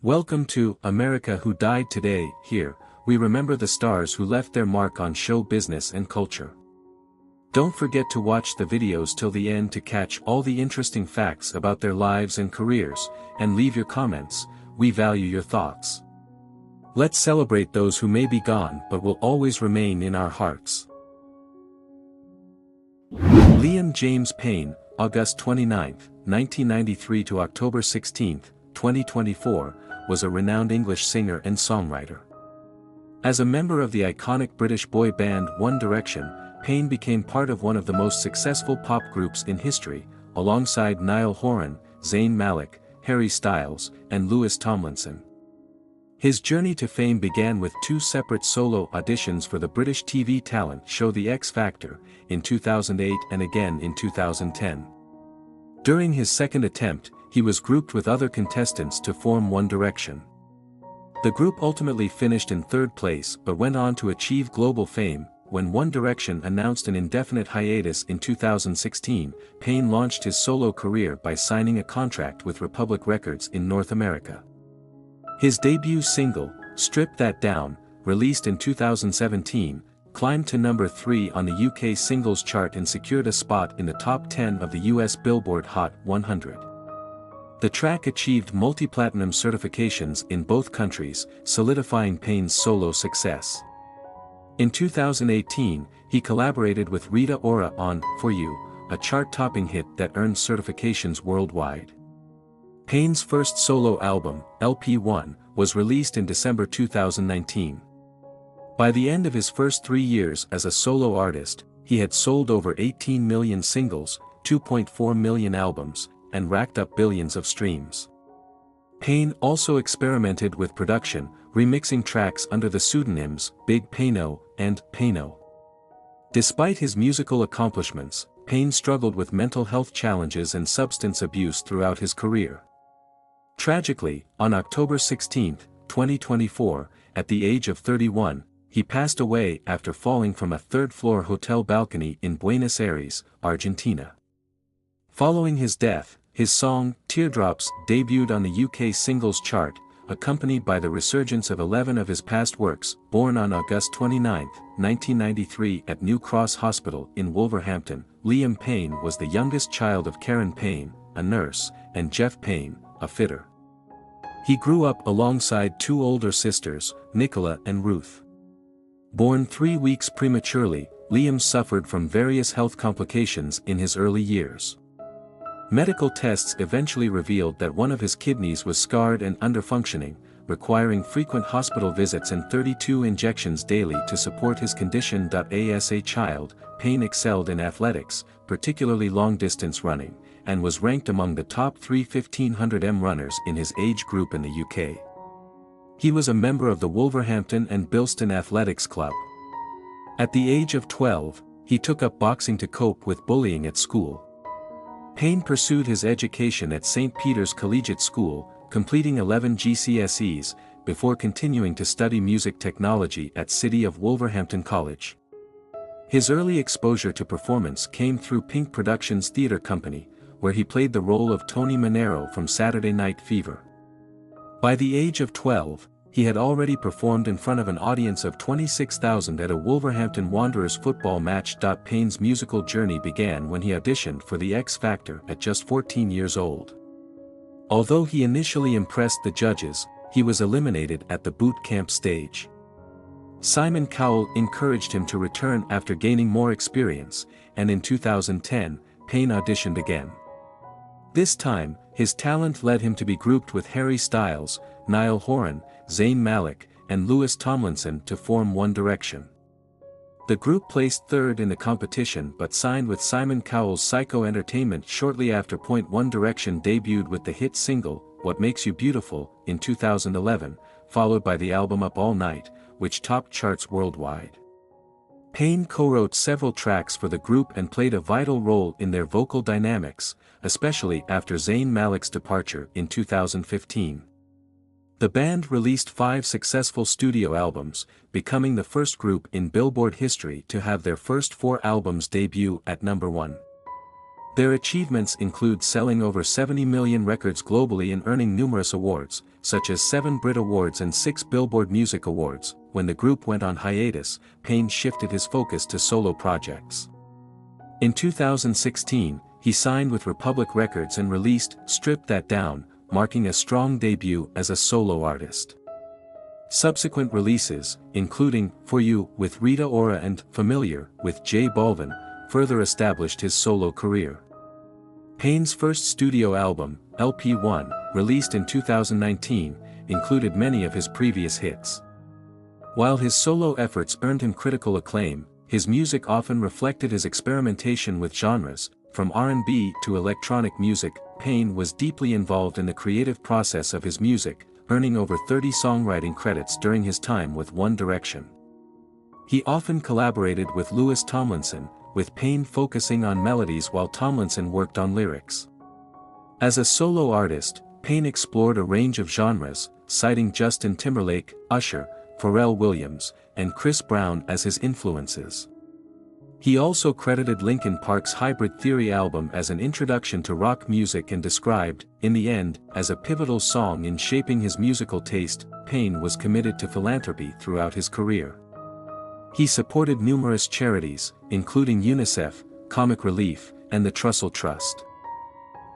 Welcome to America Who Died Today. Here, we remember the stars who left their mark on show business and culture. Don't forget to watch the videos till the end to catch all the interesting facts about their lives and careers, and leave your comments. We value your thoughts. Let's celebrate those who may be gone but will always remain in our hearts. Liam James Payne, August 29, 1993 to October 16, 2024, was a renowned English singer and songwriter. As a member of the iconic British boy band One Direction, Payne became part of one of the most successful pop groups in history, alongside Niall Horan, Zayn Malik, Harry Styles, and Louis Tomlinson. His journey to fame began with two separate solo auditions for the British TV talent show The X Factor, in 2008 and again in 2010. During his second attempt, he was grouped with other contestants to form One Direction. The group ultimately finished in third place but went on to achieve global fame. When One Direction announced an indefinite hiatus in 2016, Payne launched his solo career by signing a contract with Republic Records in North America. His debut single, Strip That Down, released in 2017, climbed to number 3 on the UK singles chart and secured a spot in the top 10 of the US Billboard Hot 100. The track achieved multi-platinum certifications in both countries, solidifying Payne's solo success. In 2018, he collaborated with Rita Ora on For You, a chart-topping hit that earned certifications worldwide. Payne's first solo album, LP1, was released in December 2019. By the end of his first 3 years as a solo artist, he had sold over 18 million singles, 2.4 million albums, and racked up billions of streams. Payne also experimented with production, remixing tracks under the pseudonyms Big Payno and Payno. Despite his musical accomplishments, Payne struggled with mental health challenges and substance abuse throughout his career. Tragically, on October 16, 2024, at the age of 31, he passed away after falling from a third-floor hotel balcony in Buenos Aires, Argentina. Following his death, his song, Teardrops, debuted on the UK singles chart, accompanied by the resurgence of 11 of his past works. Born on August 29, 1993 at New Cross Hospital in Wolverhampton, Liam Payne was the youngest child of Karen Payne, a nurse, and Jeff Payne, a fitter. He grew up alongside two older sisters, Nicola and Ruth. Born 3 weeks prematurely, Liam suffered from various health complications in his early years. Medical tests eventually revealed that one of his kidneys was scarred and underfunctioning, requiring frequent hospital visits and 32 injections daily to support his condition. As a child, Payne excelled in athletics, particularly long-distance running, and was ranked among the top 3 1500m runners in his age group in the UK. He was a member of the Wolverhampton and Bilston Athletics Club. At the age of 12, he took up boxing to cope with bullying at school. Payne pursued his education at St. Peter's Collegiate School, completing 11 GCSEs, before continuing to study music technology at City of Wolverhampton College. His early exposure to performance came through Pink Productions Theatre Company, where he played the role of Tony Manero from Saturday Night Fever. By the age of 12, he had already performed in front of an audience of 26,000 at a Wolverhampton Wanderers football match. Payne's musical journey began when he auditioned for The X Factor at just 14 years old. Although he initially impressed the judges, he was eliminated at the boot camp stage. Simon Cowell encouraged him to return after gaining more experience, and in 2010, Payne auditioned again. This time, his talent led him to be grouped with Harry Styles, Niall Horan, Zayn Malik, and Louis Tomlinson to form One Direction. The group placed third in the competition but signed with Simon Cowell's Psycho Entertainment shortly after. One Direction debuted with the hit single, What Makes You Beautiful, in 2011, followed by the album Up All Night, which topped charts worldwide. Payne co-wrote several tracks for the group and played a vital role in their vocal dynamics, especially after Zayn Malik's departure in 2015. The band released 5 successful studio albums, becoming the first group in Billboard history to have their first 4 albums debut at number 1. Their achievements include selling over 70 million records globally and earning numerous awards, such as 7 Brit Awards and 6 Billboard Music Awards. When the group went on hiatus, Payne shifted his focus to solo projects. In 2016, he signed with Republic Records and released Strip That Down, marking a strong debut as a solo artist. Subsequent releases, including For You with Rita Ora and Familiar with J Balvin, further established his solo career. Payne's first studio album, LP1, released in 2019, included many of his previous hits. While his solo efforts earned him critical acclaim, his music often reflected his experimentation with genres. From R&B to electronic music, Payne was deeply involved in the creative process of his music, earning over 30 songwriting credits during his time with One Direction. He often collaborated with Louis Tomlinson, with Payne focusing on melodies while Tomlinson worked on lyrics. As a solo artist, Payne explored a range of genres, citing Justin Timberlake, Usher, Pharrell Williams, and Chris Brown as his influences. He also credited Linkin Park's Hybrid Theory album as an introduction to rock music and described, in the end, as a pivotal song in shaping his musical taste. Payne was committed to philanthropy throughout his career. He supported numerous charities, including UNICEF, Comic Relief, and the Trussell Trust.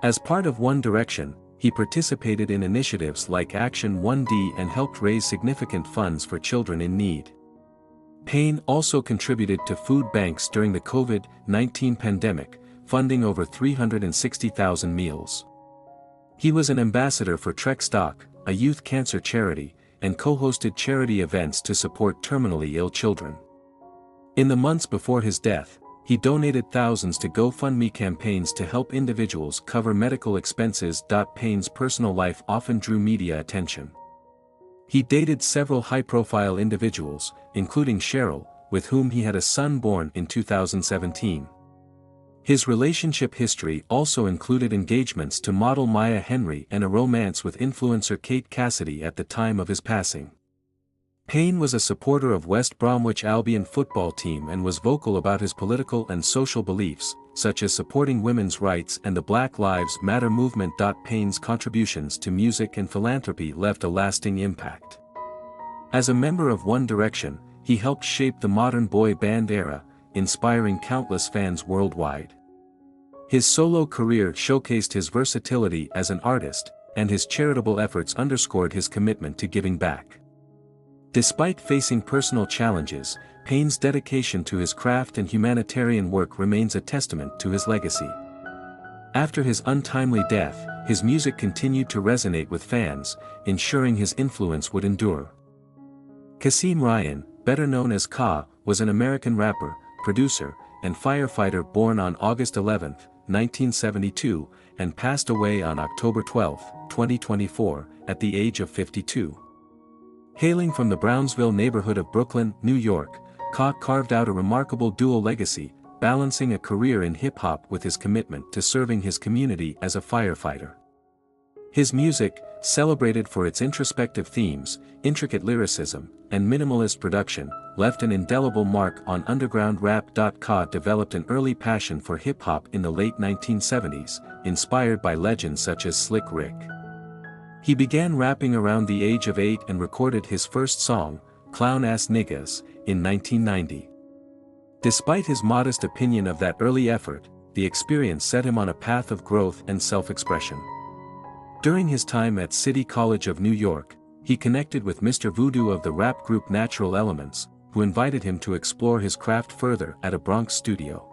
As part of One Direction, he participated in initiatives like Action 1D and helped raise significant funds for children in need. Payne also contributed to food banks during the COVID-19 pandemic, funding over 360,000 meals. He was an ambassador for Trek Stock, a youth cancer charity, and co-hosted charity events to support terminally ill children. In the months before his death, he donated thousands to GoFundMe campaigns to help individuals cover medical expenses. Payne's personal life often drew media attention. He dated several high-profile individuals, including Cheryl, with whom he had a son born in 2017. His relationship history also included engagements to model Maya Henry and a romance with influencer Kate Cassidy at the time of his passing. Payne was a supporter of West Bromwich Albion football team and was vocal about his political and social beliefs, such as supporting women's rights and the Black Lives Matter movement. Payne's contributions to music and philanthropy left a lasting impact. As a member of One Direction, he helped shape the modern boy band era, inspiring countless fans worldwide. His solo career showcased his versatility as an artist, and his charitable efforts underscored his commitment to giving back. Despite facing personal challenges, Payne's dedication to his craft and humanitarian work remains a testament to his legacy. After his untimely death, his music continued to resonate with fans, ensuring his influence would endure. Kasim Ryan, better known as Ka, was an American rapper, producer, and firefighter born on August 11, 1972, and passed away on October 12, 2024, at the age of 52. Hailing from the Brownsville neighborhood of Brooklyn, New York, Ka carved out a remarkable dual legacy, balancing a career in hip-hop with his commitment to serving his community as a firefighter. His music, celebrated for its introspective themes, intricate lyricism, and minimalist production, left an indelible mark on underground rap. Ka developed an early passion for hip-hop in the late 1970s, inspired by legends such as Slick Rick. He began rapping around the age of 8 and recorded his first song, Clown Ass Niggas, in 1990. Despite his modest opinion of that early effort, the experience set him on a path of growth and self-expression. During his time at City College of New York, he connected with Mr. Voodoo of the rap group Natural Elements, who invited him to explore his craft further at a Bronx studio.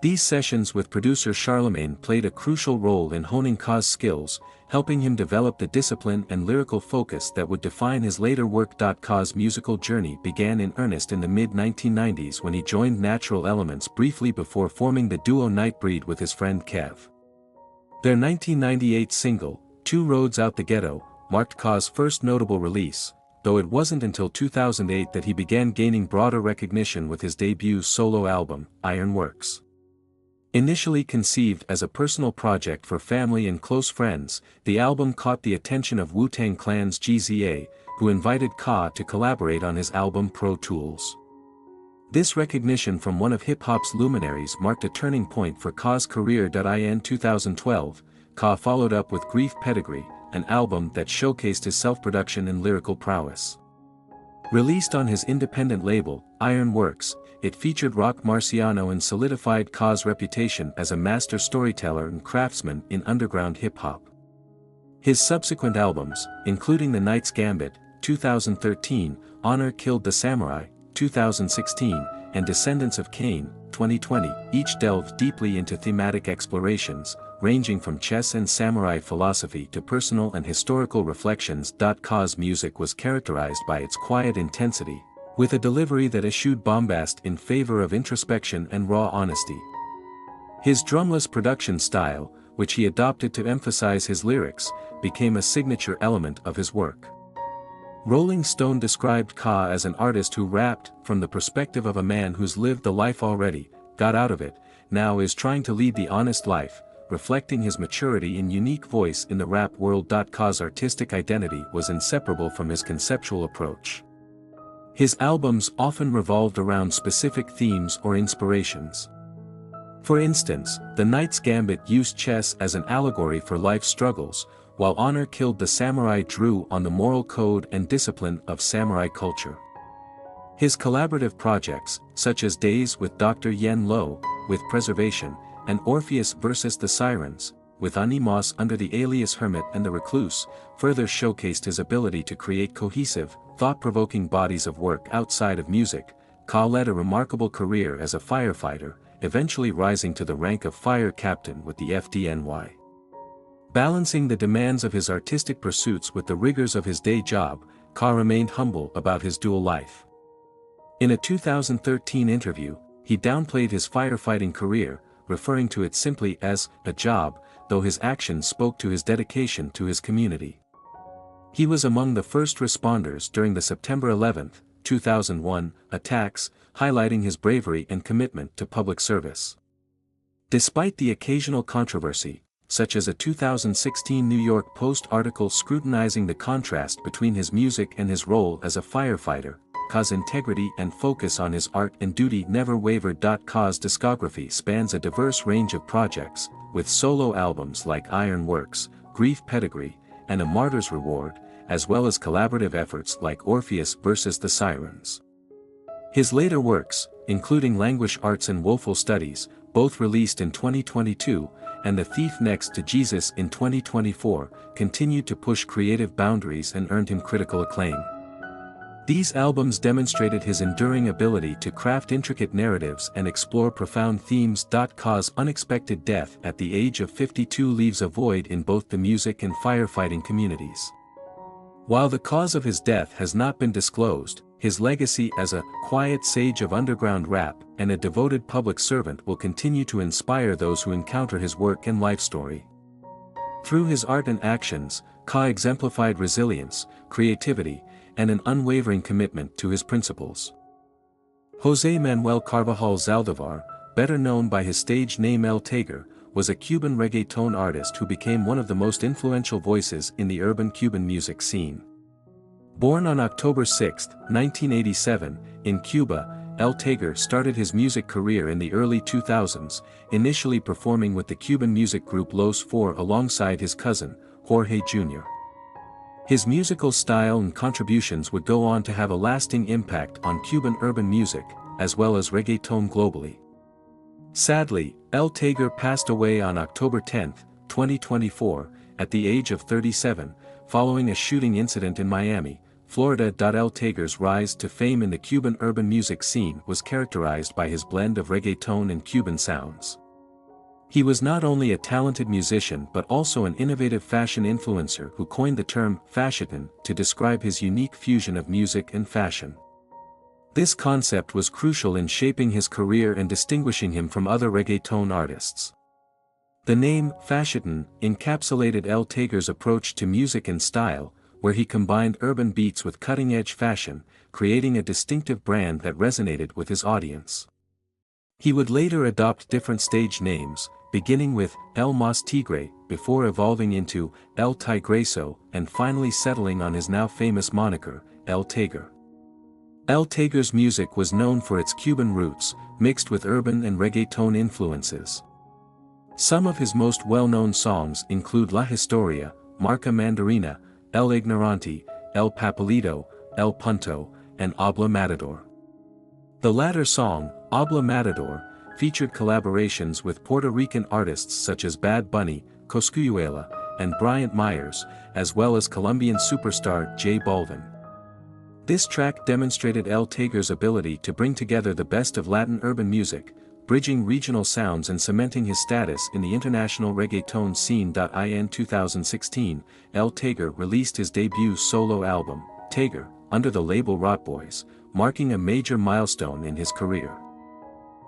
These sessions with producer Charlemagne played a crucial role in honing Ka's skills, helping him develop the discipline and lyrical focus that would define his later work. Ka's musical journey began in earnest in the mid-1990s when he joined Natural Elements briefly before forming the duo Nightbreed with his friend Kev. Their 1998 single, Two Roads Out the Ghetto, marked Ka's first notable release, though it wasn't until 2008 that he began gaining broader recognition with his debut solo album, Ironworks. Initially conceived as a personal project for family and close friends, the album caught the attention of Wu-Tang Clan's GZA, who invited Ka to collaborate on his album Pro Tools. This recognition from one of hip-hop's luminaries marked a turning point for Ka's career. In 2012, Ka followed up with Grief Pedigree, an album that showcased his self-production and lyrical prowess. Released on his independent label, Ironworks, it featured Rock Marciano and solidified Ka's reputation as a master storyteller and craftsman in underground hip-hop. His subsequent albums, including The Knight's Gambit, 2013, Honor Killed the Samurai, 2016, and Descendants of Cain, 2020, each delved deeply into thematic explorations, ranging from chess and samurai philosophy to personal and historical reflections. Ka's music was characterized by its quiet intensity, with a delivery that eschewed bombast in favor of introspection and raw honesty. His drumless production style, which he adopted to emphasize his lyrics, became a signature element of his work. Rolling Stone described Ka as an artist who rapped from the perspective of a man who's lived the life already, got out of it, now is trying to lead the honest life, reflecting his maturity and unique voice in the rap world. Ka's artistic identity was inseparable from his conceptual approach. His albums often revolved around specific themes or inspirations. For instance, The Knight's Gambit used chess as an allegory for life's struggles, while Honor Killed the Samurai drew on the moral code and discipline of samurai culture. His collaborative projects, such as Days with Dr. Yen Lo, with Preservation, and Orpheus vs. the Sirens, with Ani Moss under the alias Hermit and the Recluse, further showcased his ability to create cohesive, thought-provoking bodies of work outside of music. Ka led a remarkable career as a firefighter, eventually rising to the rank of fire captain with the FDNY. Balancing the demands of his artistic pursuits with the rigors of his day job, Ka remained humble about his dual life. In a 2013 interview, he downplayed his firefighting career, referring to it simply as a job, though his actions spoke to his dedication to his community. He was among the first responders during the September 11, 2001, attacks, highlighting his bravery and commitment to public service. Despite the occasional controversy, such as a 2016 New York Post article scrutinizing the contrast between his music and his role as a firefighter, Ka's integrity and focus on his art and duty never wavered. Ka's discography spans a diverse range of projects, with solo albums like Ironworks, Grief Pedigree, and A Martyr's Reward, as well as collaborative efforts like Orpheus vs. the Sirens. His later works, including Languish Arts and Woeful Studies, both released in 2022, and The Thief Next to Jesus in 2024, continued to push creative boundaries and earned him critical acclaim. These albums demonstrated his enduring ability to craft intricate narratives and explore profound themes. Ka's unexpected death at the age of 52 leaves a void in both the music and firefighting communities. While the cause of his death has not been disclosed, his legacy as a quiet sage of underground rap and a devoted public servant will continue to inspire those who encounter his work and life story. Through his art and actions, Ka exemplified resilience, creativity, and an unwavering commitment to his principles. José Manuel Carvajal Zaldívar, better known by his stage name El Taiger, was a Cuban reggaeton artist who became one of the most influential voices in the urban Cuban music scene. Born on October 6, 1987, in Cuba, El Taiger started his music career in the early 2000s, initially performing with the Cuban music group Los Four alongside his cousin, Jorge Jr. His musical style and contributions would go on to have a lasting impact on Cuban urban music, as well as reggaeton globally. Sadly, El Taiger passed away on October 10, 2024, at the age of 37, following a shooting incident in Miami, Florida. El Taiger's rise to fame in the Cuban urban music scene was characterized by his blend of reggaeton and Cuban sounds. He was not only a talented musician but also an innovative fashion influencer who coined the term fashion to describe his unique fusion of music and fashion. This concept was crucial in shaping his career and distinguishing him from other reggaeton artists. The name fashion encapsulated El Taiger's approach to music and style, where he combined urban beats with cutting-edge fashion, creating a distinctive brand that resonated with his audience. He would later adopt different stage names, beginning with El Mas Tigre, before evolving into El Tigreso and finally settling on his now famous moniker, El Taiger. Taiger's music was known for its Cuban roots, mixed with urban and reggaeton influences. Some of his most well-known songs include La Historia, Marca Mandarina, El Ignorante, El Papelito, El Punto, and Habla Matador. The latter song, Habla Matador, featured collaborations with Puerto Rican artists such as Bad Bunny, Cosculluela, and Bryant Myers, as well as Colombian superstar J Balvin. This track demonstrated Taiger's ability to bring together the best of Latin urban music, bridging regional sounds and cementing his status in the international reggaeton scene. In 2016, Taiger released his debut solo album, Taiger, under the label Rot Boys, marking a major milestone in his career.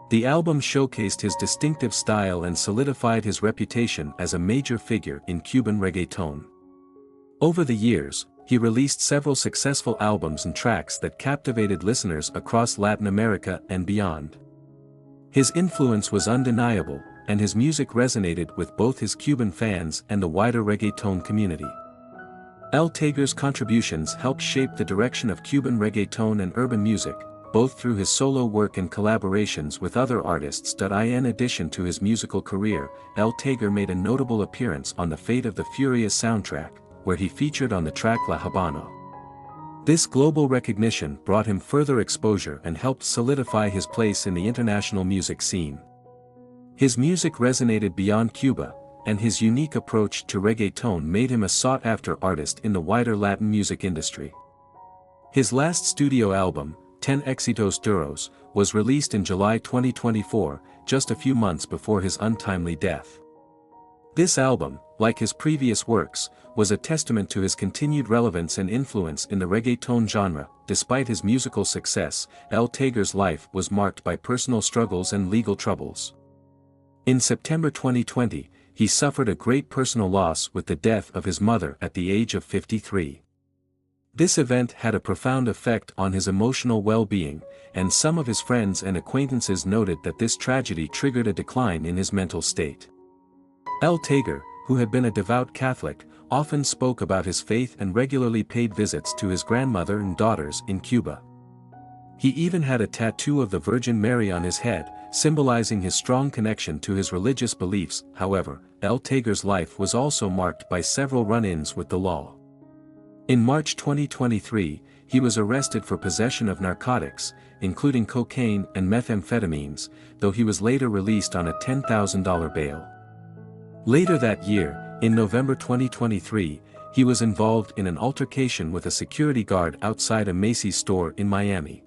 The album showcased his distinctive style and solidified his reputation as a major figure in Cuban reggaeton. Over the years, he released several successful albums and tracks that captivated listeners across Latin America and beyond. His influence was undeniable, and his music resonated with both his Cuban fans and the wider reggaeton community. Taiger's contributions helped shape the direction of Cuban reggaeton and urban music, both through his solo work and collaborations with other artists. In addition to his musical career, Taiger made a notable appearance on the Fate of the Furious soundtrack, where he featured on the track La Habana. This global recognition brought him further exposure and helped solidify his place in the international music scene. His music resonated beyond Cuba, and his unique approach to reggaeton made him a sought-after artist in the wider Latin music industry. His last studio album, Ten Éxitos Duros, was released in July 2024, just a few months before his untimely death. This album, like his previous works, was a testament to his continued relevance and influence in the reggaeton genre. Despite his musical success, Taiger's life was marked by personal struggles and legal troubles. In September 2020, he suffered a great personal loss with the death of his mother at the age of 53. This event had a profound effect on his emotional well-being, and some of his friends and acquaintances noted that this tragedy triggered a decline in his mental state. Taiger, who had been a devout Catholic, often spoke about his faith and regularly paid visits to his grandmother and daughters in Cuba. He even had a tattoo of the Virgin Mary on his head, symbolizing his strong connection to his religious beliefs. However, Taiger's life was also marked by several run-ins with the law. In March 2023, he was arrested for possession of narcotics, including cocaine and methamphetamines, though he was later released on a $10,000 bail. Later that year, in November 2023, he was involved in an altercation with a security guard outside a Macy's store in Miami.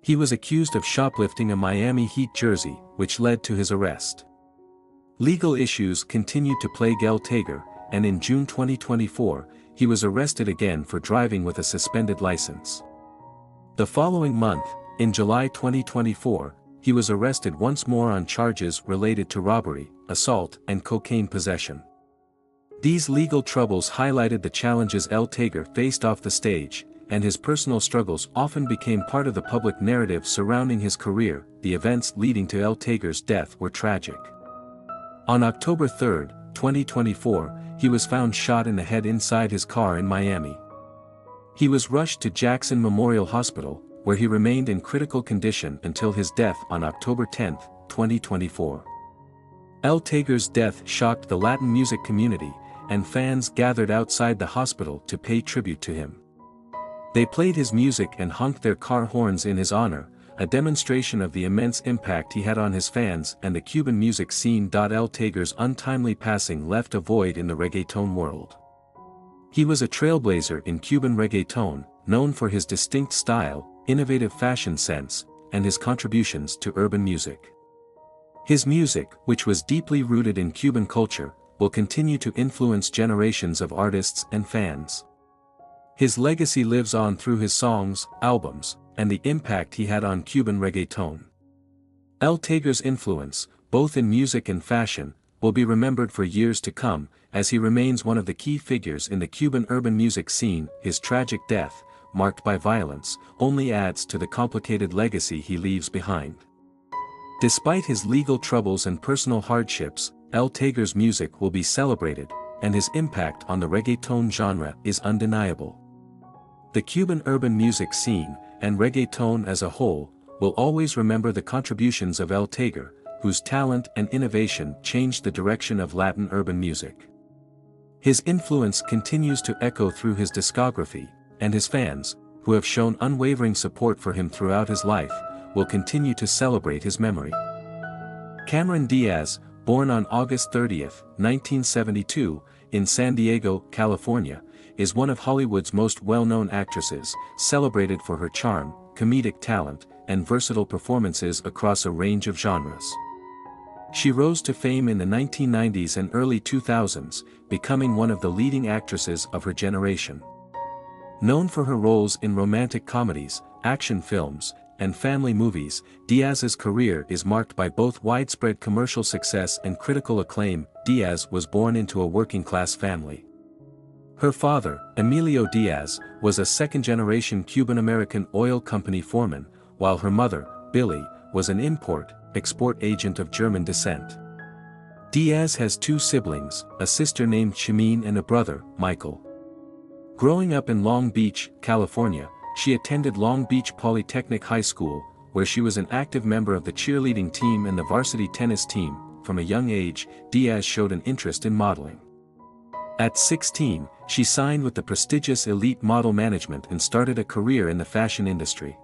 He was accused of shoplifting a Miami Heat jersey, which led to his arrest. Legal issues continued to plague Taiger, and in June 2024, he was arrested again for driving with a suspended license. The following month, in July 2024, he was arrested once more on charges related to robbery, assault, and cocaine possession. These legal troubles highlighted the challenges Taiger faced off the stage, and his personal struggles often became part of the public narrative surrounding his career. The events leading to Taiger's death were tragic. On October 3, 2024, he was found shot in the head inside his car in Miami. He was rushed to Jackson Memorial Hospital, where he remained in critical condition until his death on October 10, 2024. Taiger's death shocked the Latin music community, and fans gathered outside the hospital to pay tribute to him. They played his music and honked their car horns in his honor, a demonstration of the immense impact he had on his fans and the Cuban music scene. Taiger's untimely passing left a void in the reggaeton world. He was a trailblazer in Cuban reggaeton, known for his distinct style, innovative fashion sense, and his contributions to urban music. His music, which was deeply rooted in Cuban culture, will continue to influence generations of artists and fans. His legacy lives on through his songs, albums, and the impact he had on Cuban reggaeton. Taiger's influence, both in music and fashion, will be remembered for years to come, as he remains one of the key figures in the Cuban urban music scene. His tragic death, marked by violence, only adds to the complicated legacy he leaves behind. Despite his legal troubles and personal hardships, Taiger's music will be celebrated, and his impact on the reggaeton genre is undeniable. The Cuban urban music scene, and reggaeton as a whole, will always remember the contributions of Taiger, whose talent and innovation changed the direction of Latin urban music. His influence continues to echo through his discography, and his fans, who have shown unwavering support for him throughout his life, will continue to celebrate his memory. Cameron Diaz, born on August 30, 1972, in San Diego, California, is one of Hollywood's most well-known actresses, celebrated for her charm, comedic talent, and versatile performances across a range of genres. She rose to fame in the 1990s and early 2000s, becoming one of the leading actresses of her generation. Known for her roles in romantic comedies, action films, and family movies, Diaz's career is marked by both widespread commercial success and critical acclaim. Diaz was born into a working-class family. Her father, Emilio Diaz, was a second-generation Cuban-American oil company foreman, while her mother, Billy, was an import-export agent of German descent. Diaz has two siblings, a sister named Shameen and a brother, Michael. Growing up in Long Beach, California, she attended Long Beach Polytechnic High School, where she was an active member of the cheerleading team and the varsity tennis team. From a young age, Diaz showed an interest in modeling. At 16, she signed with the prestigious Elite Model Management and started a career in the fashion industry.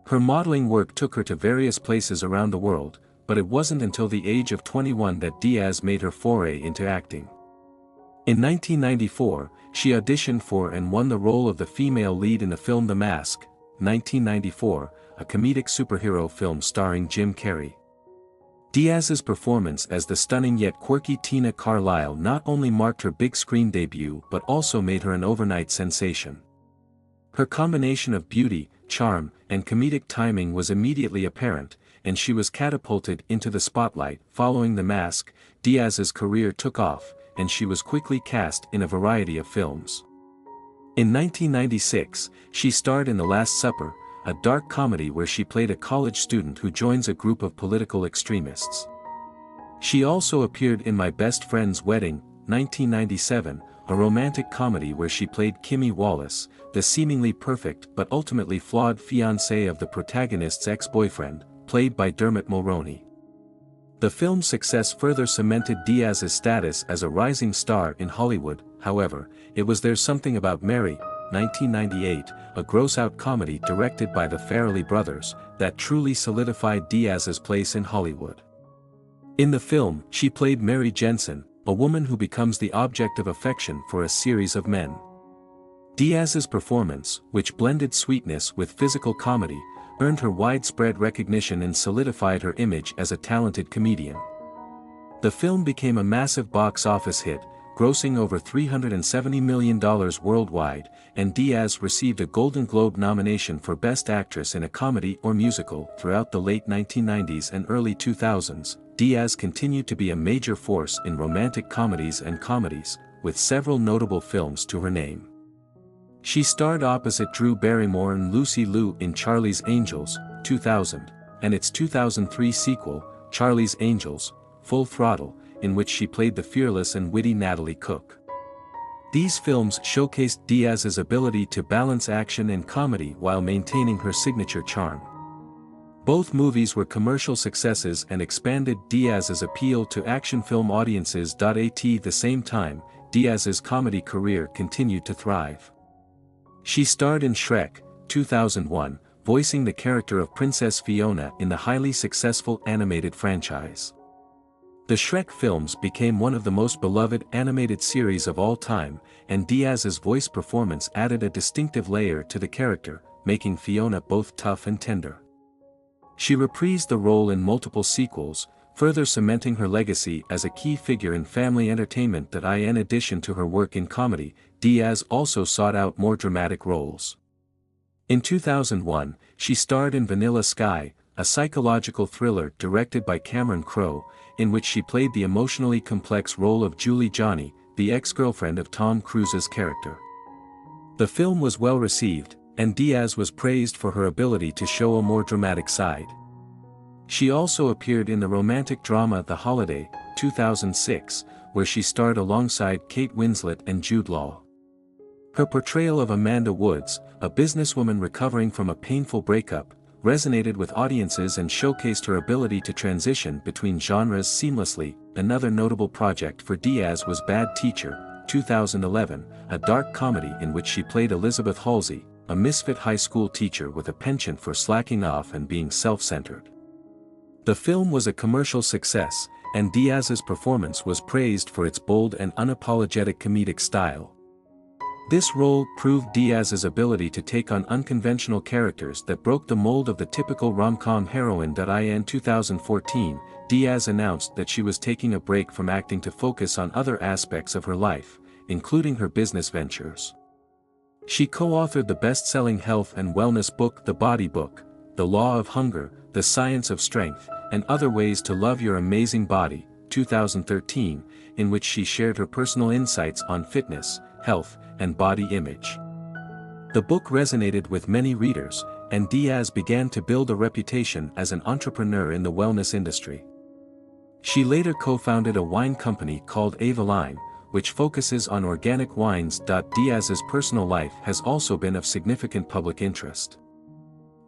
Her modeling work took her to various places around the world, but it wasn't until the age of 21 that Diaz made her foray into acting. In 1994, she auditioned for and won the role of the female lead in the film The Mask, 1994, a comedic superhero film starring Jim Carrey. Diaz's performance as the stunning yet quirky Tina Carlisle not only marked her big screen debut but also made her an overnight sensation. Her combination of beauty, charm, and comedic timing was immediately apparent, and she was catapulted into the spotlight. Following The Mask, Diaz's career took off, and she was quickly cast in a variety of films. In 1996, she starred in The Last Supper, a dark comedy where she played a college student who joins a group of political extremists. She also appeared in My Best Friend's Wedding, 1997, a romantic comedy where she played Kimmy Wallace, the seemingly perfect but ultimately flawed fiancée of the protagonist's ex-boyfriend, played by Dermot Mulroney. The film's success further cemented Diaz's status as a rising star in Hollywood. However, it was There's Something About Mary, 1998, a gross-out comedy directed by the Farrelly brothers, that truly solidified Diaz's place in Hollywood. In the film, she played Mary Jensen, a woman who becomes the object of affection for a series of men. Diaz's performance, which blended sweetness with physical comedy, earned her widespread recognition and solidified her image as a talented comedian. The film became a massive box office hit, grossing over $370 million worldwide, and Diaz received a Golden Globe nomination for Best Actress in a Comedy or Musical. Throughout the late 1990s and early 2000s, Diaz continued to be a major force in romantic comedies and comedies, with several notable films to her name. She starred opposite Drew Barrymore and Lucy Liu in Charlie's Angels, 2000, and its 2003 sequel, Charlie's Angels, Full Throttle, in which she played the fearless and witty Natalie Cook. These films showcased Diaz's ability to balance action and comedy while maintaining her signature charm. Both movies were commercial successes and expanded Diaz's appeal to action film audiences. At the same time, Diaz's comedy career continued to thrive. She starred in Shrek, 2001, voicing the character of Princess Fiona in the highly successful animated franchise. The Shrek films became one of the most beloved animated series of all time, and Diaz's voice performance added a distinctive layer to the character, making Fiona both tough and tender. She reprised the role in multiple sequels, further cementing her legacy as a key figure in family entertainment. In addition to her work in comedy, Diaz also sought out more dramatic roles. In 2001, she starred in Vanilla Sky, a psychological thriller directed by Cameron Crowe, in which she played the emotionally complex role of Julie Johnny, the ex-girlfriend of Tom Cruise's character. The film was well received, and Diaz was praised for her ability to show a more dramatic side. She also appeared in the romantic drama The Holiday, 2006, where she starred alongside Kate Winslet and Jude Law. Her portrayal of Amanda Woods, a businesswoman recovering from a painful breakup, resonated with audiences and showcased her ability to transition between genres seamlessly. Another notable project for Diaz was Bad Teacher, 2011, a dark comedy in which she played Elizabeth Halsey, a misfit high school teacher with a penchant for slacking off and being self-centered. The film was a commercial success, and Diaz's performance was praised for its bold and unapologetic comedic style. This role proved Diaz's ability to take on unconventional characters that broke the mold of the typical rom-com heroine. In 2014, Diaz announced that she was taking a break from acting to focus on other aspects of her life, including her business ventures. She co-authored the best-selling health and wellness book The Body Book, The Law of Hunger, The Science of Strength, and Other Ways to Love Your Amazing Body, 2013, in which she shared her personal insights on fitness, health, and body image. The book resonated with many readers, and Diaz began to build a reputation as an entrepreneur in the wellness industry. She later co-founded a wine company called Avaline, which focuses on organic wines. Diaz's personal life has also been of significant public interest.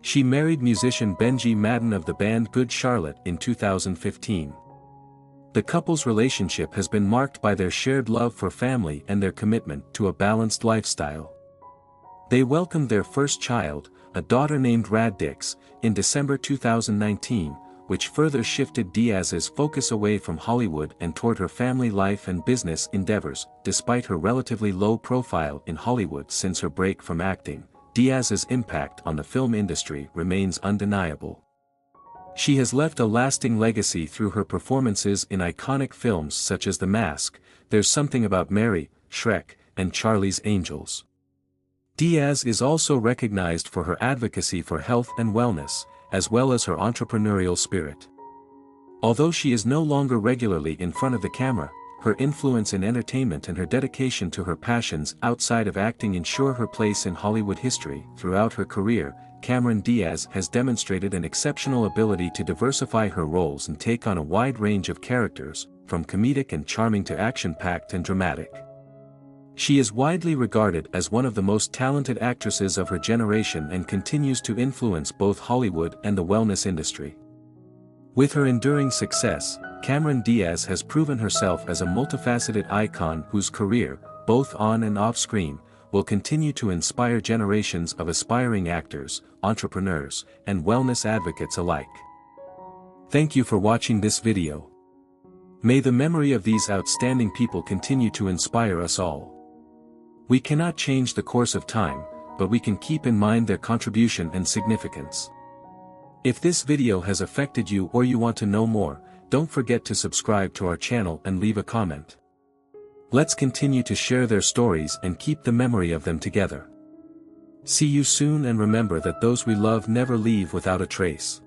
She married musician Benji Madden of the band Good Charlotte in 2015. The couple's relationship has been marked by their shared love for family and their commitment to a balanced lifestyle. They welcomed their first child, a daughter named Radix, in December 2019, which further shifted Diaz's focus away from Hollywood and toward her family life and business endeavors. Despite her relatively low profile in Hollywood since her break from acting, Diaz's impact on the film industry remains undeniable. She has left a lasting legacy through her performances in iconic films such as The Mask, There's Something About Mary, Shrek, and Charlie's Angels. Diaz is also recognized for her advocacy for health and wellness, as well as her entrepreneurial spirit. Although she is no longer regularly in front of the camera, her influence in entertainment and her dedication to her passions outside of acting ensure her place in Hollywood history. Throughout her career, Cameron Diaz has demonstrated an exceptional ability to diversify her roles and take on a wide range of characters, from comedic and charming to action-packed and dramatic. She is widely regarded as one of the most talented actresses of her generation and continues to influence both Hollywood and the wellness industry. With her enduring success, Cameron Diaz has proven herself as a multifaceted icon whose career, both on and off screen, will continue to inspire generations of aspiring actors, entrepreneurs, and wellness advocates alike. Thank you for watching this video. May the memory of these outstanding people continue to inspire us all. We cannot change the course of time, but we can keep in mind their contribution and significance. If this video has affected you or you want to know more, don't forget to subscribe to our channel and leave a comment. Let's continue to share their stories and keep the memory of them together. See you soon, and remember that those we love never leave without a trace.